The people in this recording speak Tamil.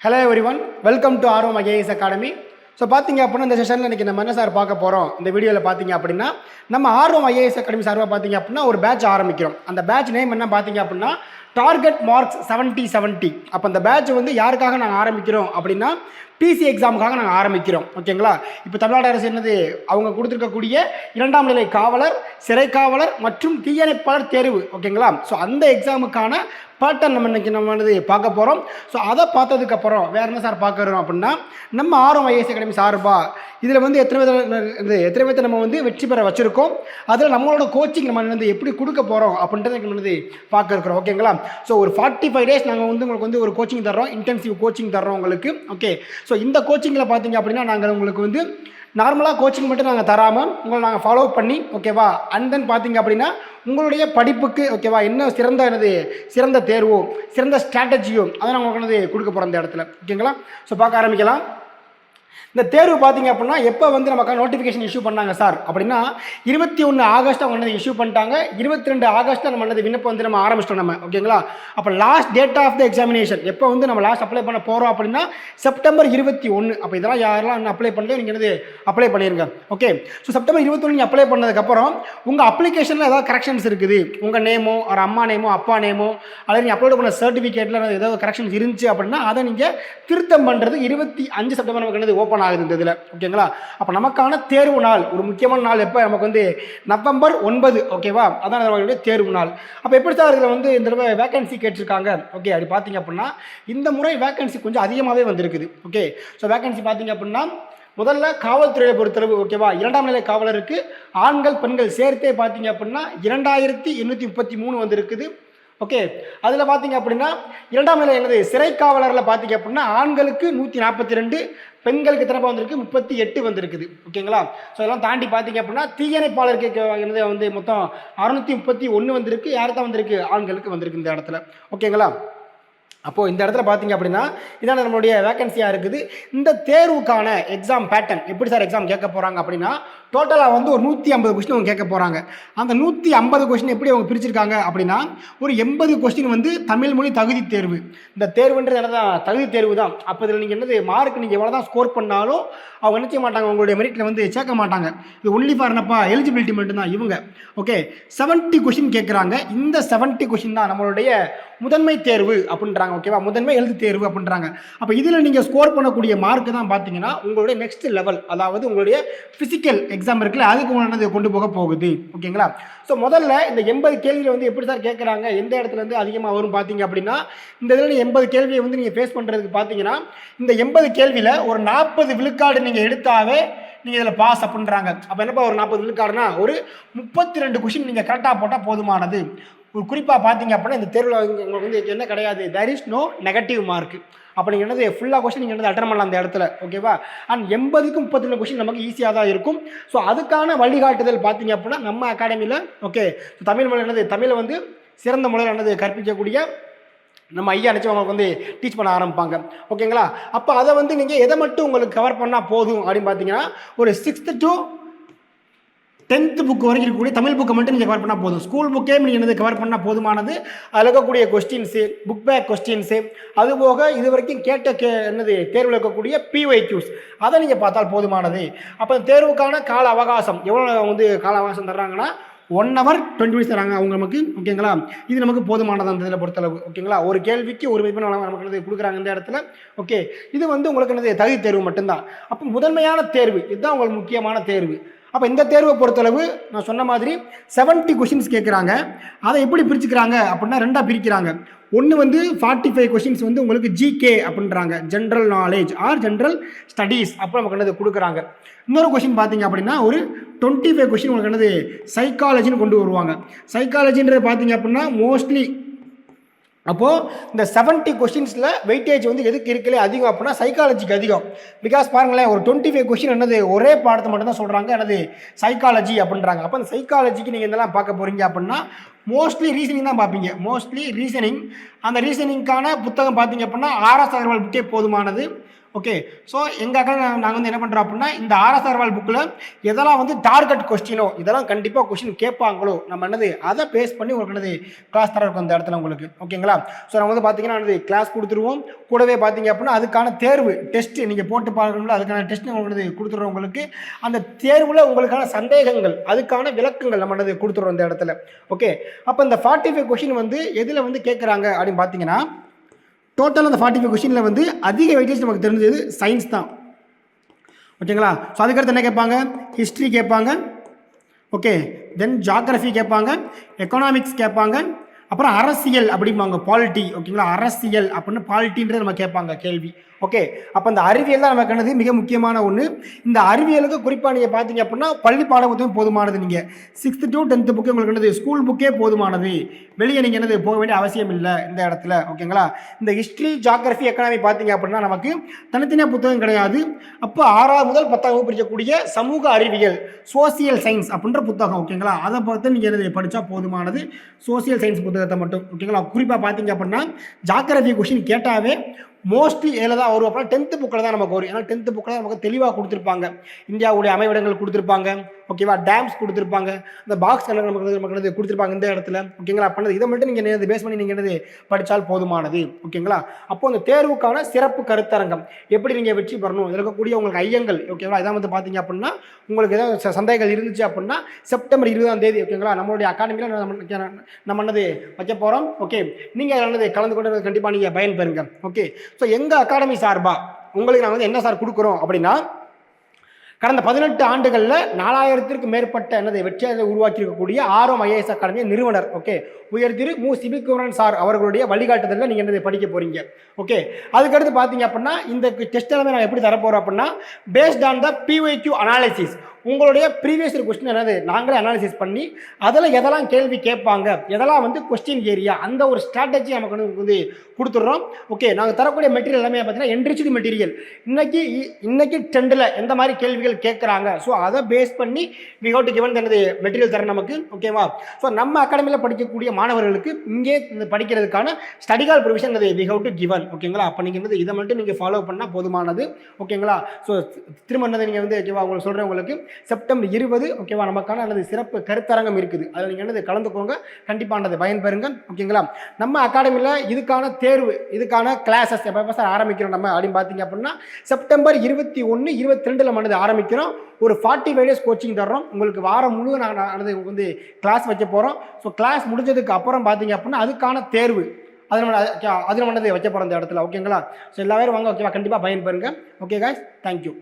ஹலோ எவ்ரிவன், வெல்கம் டு ஆர்வம் ஐஏஎஸ் அகாடமி. ஸோ பார்த்தீங்க அப்படின்னா இந்த செஷனில் இன்றைக்கி நம்ம என்ன சார் பார்க்க போகிறோம் இந்த வீடியோவில் பார்த்தீங்க அப்படின்னா நம்ம ஆர்வம் ஐஏஎஸ் அகாடமி சார்பாக பார்த்தீங்க அப்படின்னா ஒரு பேட்ச் ஆரம்பிக்கிறோம். அந்த பேட்ச் நேம் என்ன பார்த்தீங்க அப்படின்னா டார்கெட் மார்க்ஸ் 70-70. அப்போ அந்த பேட்ச் வந்து யாருக்காக நாங்கள் ஆரம்பிக்கிறோம் அப்படின்னா பிசி எக்ஸாமுக்காக நாங்கள் ஆரம்பிக்கிறோம். ஓகேங்களா? இப்போ தமிழ்நாடு அரசு என்னது அவங்க கொடுத்துருக்கக்கூடிய 2ஆம் நிலை காவலர், சிறை காவலர் மற்றும் தீயணைப்பாளர் தேர்வு. ஓகேங்களா? ஸோ அந்த எக்ஸாமுக்கான பேட்டர்ன் நம்ம வந்து பார்க்க போகிறோம். ஸோ அதை பார்த்ததுக்கப்புறம் வேறு என்ன சார் பார்க்குறோம் அப்படின்னா நம்ம ஆர்வம் ஐஏஎஸ் அகாடமி சார்பாக இதில் வந்து எத்தனை பேர்த்தை நம்ம வந்து வெற்றி பெற வச்சுருக்கோம், அதில் நம்மளோட கோச்சிங் நம்ம வந்து எப்படி கொடுக்க போகிறோம் அப்படின்றத நம்ம வந்து பார்க்க இருக்கிறோம். ஓகேங்களா? ஸோ ஒரு 45 days நாங்கள் வந்து உங்களுக்கு வந்து ஒரு கோச்சிங் தர்றோம், இன்டென்சிவ் கோச்சிங் தர்றோம் உங்களுக்கு. ஓகே, ஸோ இந்த கோச்சிங்கில் பார்த்தீங்க அப்படின்னா நாங்கள் உங்களுக்கு வந்து நார்மலாக கோச்சிங் மட்டும் நாங்கள் தராமல் உங்களை நாங்கள் ஃபாலோ பண்ணி, ஓகேவா, அண்ட் தென் பார்த்தீங்க அப்படின்னா உங்களுடைய படிப்புக்கு, ஓகேவா, என்ன சிறந்த தேர்வோ சிறந்த ஸ்ட்ராட்டஜியோ அதை நாங்கள் உங்களுக்கு கொடுக்க போகிறோம் இந்த இடத்துல. ஓகேங்களா? ஸோ பார்க்க ஆரம்பிக்கலாம். இந்த தேர்வு பார்த்தீங்க அப்படின்னா எப்போ வந்து நமக்கான நோட்டிஃபிகேஷன் இஷ்யூ பண்ணாங்க சார் அப்படின்னா 21 ஆகஸ்ட் அவங்க வந்து இஷ்யூ பண்ணிட்டாங்க. 22 ஆகஸ்ட்டில் நம்ம வந்து விண்ணப்பம் வந்து நம்ம ஆரம்பிச்சிட்டோம் நம்ம. ஓகேங்களா? அப்போ last date of the examination எப்போ வந்து நம்ம லாஸ்ட் அப்ளை பண்ண போகிறோம் அப்படின்னா செப்டம்பர் 21. அப்போ இதெல்லாம் யாரெல்லாம் இன்னும் அப்ளை பண்ணல நீங்கள் வந்து அப்ளை பண்ணிடுங்க. ஓகே, ஸோ செப்டம்பர் 21 நீங்கள் அப்ளை பண்ணதுக்கப்புறம் உங்கள் அப்ளிகேஷனில் ஏதாவது கரெக்ஷன்ஸ் இருக்குது, உங்கள் நேமோ ஒரு அம்மா நேமோ அப்பா நேமோ அல்லது நீங்கள் அப்லோட் பண்ண சர்டிஃபிகேட்டில் ஏதாவது கரெக்ஷன்ஸ் இருந்துச்சு அப்படின்னா அதை நீங்கள் திருத்தம் பண்ணுறது 25 செப்டம்பர் நமக்கு என்னது ஓப்பன் ஆகுது இந்த இதில். ஓகேங்களா? அப்போ நமக்கான தேர்வு நாள் ஒரு முக்கியமான நாள் எப்போ நமக்கு வந்து நவம்பர் 9. ஓகேவா? அதான் நம்மளுடைய தேர்வு நாள். அப்போ எப்படி சார் இதில் வந்து இந்த தடவை வேகன்சி கேட்டிருக்காங்க? ஓகே, அப்படி பார்த்தீங்க அப்படின்னா இந்த முறை வேகன்சி கொஞ்சம் அதிகமாகவே வந்திருக்குது. ஓகே, ஸோ வேகன்சி பார்த்தீங்க அப்படின்னா முதல்ல காவல்துறையை பொறுத்தளவு, ஓகேவா, 2ஆம் நிலை காவலருக்கு ஆண்கள் பெண்கள் சேர்த்தே பார்த்தீங்க அப்படின்னா 2833 வந்திருக்குது. ஓகே, அதில் பார்த்தீங்க அப்படின்னா 2ஆம் நிலை என்னது சிறை காவலரில் பார்த்தீங்க அப்படின்னா ஆண்களுக்கு 142, பெண்களுக்கு திறப்பா வந்திருக்கு 38 வந்திருக்குது. ஓகேங்களா? ஸோ இதெல்லாம் தாண்டி பார்த்தீங்க அப்படின்னா தீயணைப்பாளருக்கு என்னது வந்து மொத்தம் 631 வந்திருக்கு. யாருக்கு தான் வந்திருக்கு? ஆண்களுக்கு வந்திருக்கு இந்த இடத்துல. ஓகேங்களா? அப்போது இந்த இடத்துல பார்த்தீங்க அப்படின்னா இதான் நம்மளுடைய வேகன்சியாக இருக்குது. இந்த தேர்வுக்கான எக்ஸாம் பேட்டர்ன் எப்படி சார் எக்ஸாம் கேட்க போகிறாங்க அப்படின்னா டோட்டலாக வந்து ஒரு 150 கொஸ்டின் அவங்க கேட்க போகிறாங்க. அந்த 150 கொஸ்டின் எப்படி அவங்க பிரிச்சிருக்காங்க அப்படின்னா ஒரு 80 கொஸ்டின் வந்து தமிழ் மொழி தகுதி தேர்வு. இந்த தேர்வுன்றது என்னதான் தகுதி தேர்வு தான். அப்போ இதில் நீங்கள் என்னது மார்க் நீங்கள் எவ்வளோ தான் ஸ்கோர் பண்ணாலும் அவங்க நினைச்ச மாட்டாங்க, உங்களுடைய மெரிட்டில் வந்து சேர்க்க மாட்டாங்க. இது ஒன்லி ஃபார் என்னப்பா எலிஜிபிலிட்டி மட்டும்தான் இவங்க. ஓகே, 70 கொஸ்டின் கேட்குறாங்க. இந்த 70 கொஸ்டின் தான் நம்மளுடைய முதன்மை தேர்வு அப்படின்றாங்க. ஓகேவா? முதன்மை எழுத்து தேர்வு அப்படின்றாங்க. அப்போ இதில் நீங்கள் ஸ்கோர் பண்ணக்கூடிய மார்க் தான் பார்த்தீங்கன்னா உங்களுடைய நெக்ஸ்ட் லெவல், அதாவது உங்களுடைய ஃபிசிக்கல் எக்ஸாம் இருக்குல்ல அதுக்கு உங்களை கொண்டு போக போகுது. ஓகேங்களா? ஸோ முதல்ல இந்த 80 கேள்வியில் வந்து எப்படி சார் கேட்குறாங்க, எந்த இடத்துல இருந்து அதிகமாக வரும் பார்த்தீங்க அப்படின்னா இந்த இதில் 80 கேள்வியை வந்து நீங்கள் ஃபேஸ் பண்ணுறதுக்கு பார்த்தீங்கன்னா இந்த 80 கேள்வியில் ஒரு 40 விழுக்காடு நீங்கள் எடுத்தாவே நீங்கள் இதில் பாஸ் அப்படின்றாங்க. அப்போ என்னப்பா ஒரு 40 விழுக்காடுனா ஒரு 32 கொஸ்டின் நீங்கள் கரெக்டாக போட்டால் போதுமானது. ஒரு குறிப்பாக பார்த்தீங்க அப்படின்னா இந்த தேர்வில் உங்களுக்கு வந்து என்ன கிடையாது, there is no negative mark. அப்போ நீங்கள் என்னது ஃபுல்லாக கொஸ்டின் நீங்கள் வந்து அட்டன் பண்ணலாம் அந்த இடத்துல. ஓகேவா? அண்ட் 80க்கு 32 கொஸ்டின் நமக்கு ஈஸியாக தான் இருக்கும். ஸோ அதுக்கான வழிகாட்டுதல் பார்த்தீங்க அப்படின்னா நம்ம அகாடமியில், ஓகே, தமிழ் மொழி என்னது தமிழை வந்து சிறந்த முறையில் என்னது கற்பிக்கக்கூடிய நம்ம ஐயா நினச்சி அவங்களுக்கு வந்து டீச் பண்ண ஆரம்பிப்பாங்க. ஓகேங்களா? அப்போ அதை வந்து நீங்கள் எதை மட்டும் உங்களுக்கு கவர் பண்ணால் போதும் அப்படின்னு பார்த்தீங்கன்னா ஒரு 6th to 10th புக் வரைக்கும் இருக்கக்கூடிய தமிழ் புக்கை மட்டும் நீங்கள் கவர் பண்ணால் போதும். ஸ்கூல் புக்கே நீங்கள் என்னது கவர் பண்ணால் போதுமானது. அதில் இருக்கக்கூடிய கொஸ்டின்ஸு, புக் பேக் கொஸ்டின்ஸு, அதுபோக இது வரைக்கும் என்னது தேர்வில் இருக்கக்கூடிய PYQs அதை நீங்கள் பார்த்தால் போதுமானது. அப்போ தேர்வுக்கான கால அவகாசம் எவ்வளோ வந்து கால அவகாசம் தர்றாங்கன்னா 1 hour 20 minutes தராங்க அவங்க நமக்கு. ஓகேங்களா? இது நமக்கு போதுமானது அந்த இதில் பொறுத்தளவு. ஓகேங்களா? ஒரு கேள்விக்கு ஒரு மதிப்பெண் நமக்கு கொடுக்குறாங்க இந்த இடத்துல. ஓகே, இது வந்து உங்களுக்கு என்னது தகுதி தேர்வு மட்டும்தான். அப்போ முதன்மையான தேர்வு இதுதான் உங்களுக்கு முக்கியமான தேர்வு. அப்போ இந்த தேர்வை பொறுத்தளவு நான் சொன்ன மாதிரி 70 கொஸ்டின்ஸ் கேட்குறாங்க. அதை எப்படி பிரிச்சுக்கிறாங்க அப்படின்னா 2ஆக பிரிக்கிறாங்க. ஒன்று வந்து 45 கொஸ்டின்ஸ் வந்து உங்களுக்கு ஜிகே அப்படின்றாங்க, general knowledge R general studies அப்போ நமக்கு என்னது கொடுக்குறாங்க. இன்னொரு கொஸ்டின் பார்த்தீங்க அப்படின்னா ஒரு 25 கொஸ்டின் உங்களுக்கு என்னது சைக்காலஜின்னு கொண்டு வருவாங்க. சைக்காலஜின்றது பார்த்தீங்க அப்படின்னா மோஸ்ட்லி அப்போது இந்த 70 கொஸ்டின்ஸில் வெயிட்டேஜ் வந்து எதுக்கு இருக்கலே அதிகம் அப்படின்னா சைக்காலஜிக்கு அதிகம். பிகாஸ் பாருங்களேன், ஒரு 25 கொஸ்டின் என்னது ஒரே பாடத்தை மட்டும் தான் சொல்கிறாங்க என்னது சைக்காலஜி அப்படின்றாங்க. அப்போ அந்த சைக்காலஜிக்கு நீங்கள் இதெல்லாம் பார்க்க போகிறீங்க அப்படின்னா மோஸ்ட்லி ரீசனிங் தான் பார்ப்பீங்க. மோஸ்ட்லி ரீசனிங், அந்த ரீசனிங்கான புத்தகம் பார்த்தீங்க அப்படின்னா RS அகர்வால் புக்கே போதுமானது. ஓகே. ஸோ எங்கள் அக்கா நாங்கள் வந்து என்ன பண்ணுறோம் அப்படின்னா இந்த ஆர்எஸ் அகர்வால் புக்கில் எதெல்லாம் வந்து டார்கெட் கொஸ்டினோ இதெல்லாம் கண்டிப்பாக கொஸ்டின் கேட்பாங்களோ நம்ம என்னது அதை பேஸ் பண்ணி உங்களுக்கு என்னது கிளாஸ் தர இருக்கும் அந்த இடத்துல உங்களுக்கு. ஓகேங்களா. ஸோ நம்ம வந்து பார்த்தீங்கன்னா என்னது கிளாஸ் கொடுத்துருவோம். கூடவே பார்த்தீங்க அப்படின்னா அதுக்கான தேர்வு டெஸ்ட் நீங்கள் போட்டு பார்க்கணும்ல அதுக்கான டெஸ்ட் உங்களுக்கு கொடுத்துருவோம். உங்களுக்கு அந்த தேர்வில் உங்களுக்கான சந்தேகங்கள் அதுக்கான விளக்கங்கள் நம்ம என்னது கொடுத்துருவோம் இந்த இடத்துல. ஓகே. அப்போ இந்த 45 கொஸ்டின் வந்து எதில் வந்து கேட்குறாங்க அப்படின்னு பார்த்தீங்கன்னா டோட்டல் அந்த 45 கொஸ்டினில் வந்து அதிக வெயிட்டேஜ் நமக்கு தெரிஞ்சது சயின்ஸ் தான். ஓகேங்களா. ஸோ அதுக்கடுத்து என்ன கேட்பாங்க, ஹிஸ்ட்ரி கேட்பாங்க. ஓகே. தென் ஜாகிரஃபி கேட்பாங்க, எக்கனாமிக்ஸ் கேட்பாங்க, அப்புறம் அரசியல் அப்படிம்பாங்க பாலிட்டி. ஓகேங்களா. அரசியல் அப்படின்னு பாலிட்டின்றது நம்ம கேட்பாங்க கேள்வி. ஓகே. அப்போ இந்த அறிவியல் தான் நமக்கு என்னது மிக முக்கியமான ஒன்று. இந்த அறிவியலுக்கு குறிப்பாக நீங்கள் பார்த்தீங்க அப்படின்னா பள்ளி பாடப்புத்தகம் போதுமானது. நீங்கள் 6th to 10th புக்கு உங்களுக்கு என்னது ஸ்கூல் புக்கே போதுமானது. வெளியே நீங்கள் என்னது போக வேண்டிய அவசியம் இல்லை இந்த இடத்துல. ஓகேங்களா. இந்த ஹிஸ்ட்ரி ஜாகிரஃபி எக்கனாமி பார்த்தீங்க அப்படின்னா நமக்கு தனித்தனியாக புத்தகம் கிடையாது. அப்போ 6வது முதல் 10ஆம் வகுப்பு படிக்கக்கூடிய சமூக அறிவியல் சோசியல் சயின்ஸ் அப்படின்ற புத்தகம். ஓகேங்களா. அதை பார்த்து நீங்கள் என்னது படித்தா போதுமானது. சோசியல் சயின்ஸ் புத்தகத்தை மட்டும். ஓகேங்களா. குறிப்பாக பார்த்தீங்க அப்படின்னா ஜாகிரஃபி கொஸ்டின் கேட்டாவே மோஸ்ட்லி இதில் தான் வரும். அப்படின்னா 10th புக்கில் தான் நமக்கு வரும். ஏன்னா 10th புக்கில் தான் நமக்கு தெளிவாக கொடுத்துருப்பாங்க. இந்தியாவுடைய அமைவிடங்கள் கொடுத்துருப்பாங்க. ஓகேவா. டேம்ஸ் கொடுத்துருப்பாங்க. அந்த பாக்ஸ் நமக்கு கொடுத்துருப்பாங்க இந்த இடத்துல. ஓகேங்களா. பண்ணது இதை மட்டும் நீங்கள் என்னது பேஸ் பண்ணி நீங்கள் என்னது படித்தால் போதுமானது. ஓகேங்களா. அப்போ அந்த தேர்வுக்கான சிறப்பு கருத்தரங்கம் எப்படி நீங்கள் வெற்றி பெறணும் இருக்கக்கூடிய உங்களுக்கு ஐயங்கள். ஓகேவா. இதான் வந்து பார்த்தீங்க அப்படின்னா உங்களுக்கு ஏதாவது சந்தேகங்கள் இருந்துச்சு அப்படின்னா செப்டம்பர் 20ஆம் தேதி ஓகேங்களா நம்மளுடைய அகாடமியில் நம்ம என்னது வைக்க போகிறோம். ஓகே. நீங்கள் என்னது கலந்து கொண்டு கண்டிப்பாக நீங்கள் பயன் பெறுங்க. ஓகே. ஸோ எங்கள் அகாடமி சார்பாக உங்களுக்கு நாங்கள் வந்து என்ன சார் கொடுக்குறோம் அப்படின்னா கடந்த 18 ஆண்டுகளில் 4000த்திற்கும் மேற்பட்ட என்னது வெற்றியை உருவாக்கி இருக்கக்கூடிய ஆர்வம் ஐஏஎஸ் அகாடமி நிறுவனர். ஓகே. உயர் திரு மு சிபிகுமரன் சார் அவர்களுடைய வழிகாட்டுதலில் நீங்கள் என்னது படிக்க போகிறீங்க. ஓகே. அதுக்கடுத்து பார்த்தீங்க அப்படின்னா இந்த டெஸ்ட் எல்லாமே நான் எப்படி தரப்போகிறோம் அப்படின்னா based on the PYQ analysis உங்களுடைய ப்ரீவியஸ் கொஸ்டின் என்னது நாங்களே அனாலிசிஸ் பண்ணி அதில் எதெல்லாம் கேள்வி கேட்பாங்க எதெல்லாம் வந்து கொஸ்டின் ஏரியா அந்த ஒரு ஸ்ட்ராட்டஜி நமக்கு வந்து கொடுத்துட்றோம். ஓகே. நாங்கள் தரக்கூடிய மெட்டீரியல் எல்லாமே பார்த்தீங்கன்னா என்ரிச்டு மெட்டீரியல் இன்னைக்கு ட்ரெண்டில் எந்த மாதிரி கேள்விகள் கேட்குறாங்க. ஸோ அதை பேஸ் பண்ணி வி ஹவ் டு கிவன் என்னது மெட்டீரியல் தர நமக்கு. ஓகேவா. ஸோ நம்ம அகாடமியில் படிக்கக்கூடிய மாணவர்களுக்கு இங்கே படிக்கிறதுக்கான ஸ்டடிகால் ப்ரொவிஷன் அது வி ஹவ் டு கிவன். ஓகேங்களா. அப்போ நீங்கள் இதை மட்டும் நீங்கள் ஃபாலோ பண்ணால் போதுமானது. ஓகேங்களா. ஸோ திரும்ப என்னது நீங்கள் வந்து ஓகேவா உங்களுக்கு சொல்கிறேன் உங்களுக்கு செப்டம்பர் 20 ஓகேவா நமக்கான அல்லது சிறப்பு கருத்தரங்கம் இருக்குது. அதில் நீங்கள் என்னது கலந்துக்கோங்க. கண்டிப்பானது பயன் பெறுங்க. ஓகேங்களா. நம்ம அகாடமியில் இதுக்கான தேர்வு இதுக்கான கிளாஸஸ் எப்போ சார் ஆரம்பிக்கிறோம் நம்ம அப்படின்னு பார்த்தீங்க அப்படின்னா செப்டம்பர் 21, 22 நம்ம ஆரம்பிக்கிறோம். ஒரு 45 days கோச்சிங் தர்றோம். உங்களுக்கு வாரம் முழுவதும் நாங்கள் வந்து கிளாஸ் வைக்க போகிறோம். ஸோ கிளாஸ் முடிஞ்சதுக்கு அப்புறம் பார்த்தீங்க அப்படின்னா அதுக்கான தேர்வு அது நம்ம வைக்க போகிறோம் இந்த இடத்துல. ஓகேங்களா. ஸோ எல்லாரும் வாங்க. ஓகேவா. கண்டிப்பாக பயன் பெறுங்க. Okay guys. தேங்க்யூ.